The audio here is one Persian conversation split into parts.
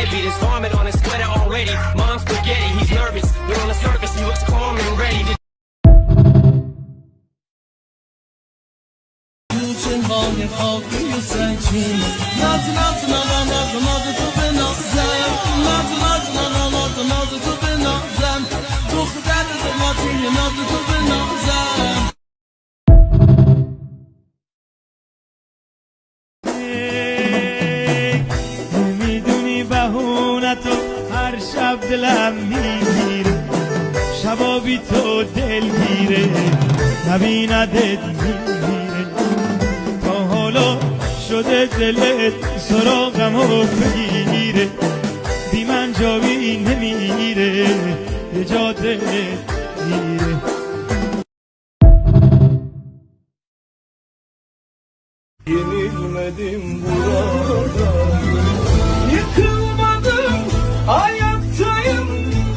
deadbeat. His vomit on his sweater already. Mom's spaghetti, he's nervous, but on the surface he looks calm and ready to های خاکی و سنگین ناز ناز ناز ناز ناز تو به نازم ناز ناز ناز ناز ناز تو به نازم دختر دماغی ناز تو به نازم نمیدونی بهونتو هر شب دلم میگیره شبا بی تو دل گیره نبیندت میمیره شده دلت سراغمو بگیره بی من جایی نمیره به جاده میره yenilmedim burada yıkılmadım ayaktayım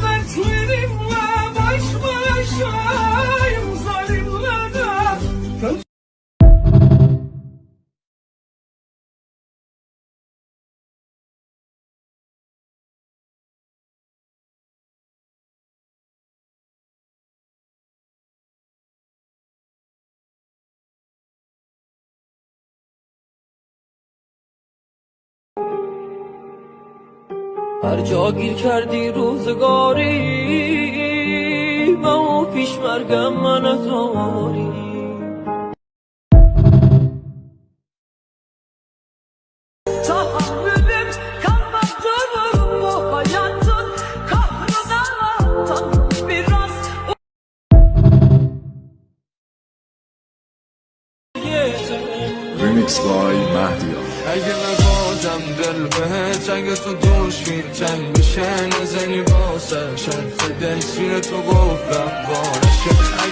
dertlerimle baş başayım zalimlere هر جا گیر کردی روزگاری با پیشمرگم من ازاری tahammülüm kalmadı bu hayatın kahrına biraz Remix by Mahdia. اگه نبازم دل بهت اگه تو دوشین جنگ بشه نزنی واسه شرف دل سینه تو گفتم بارشه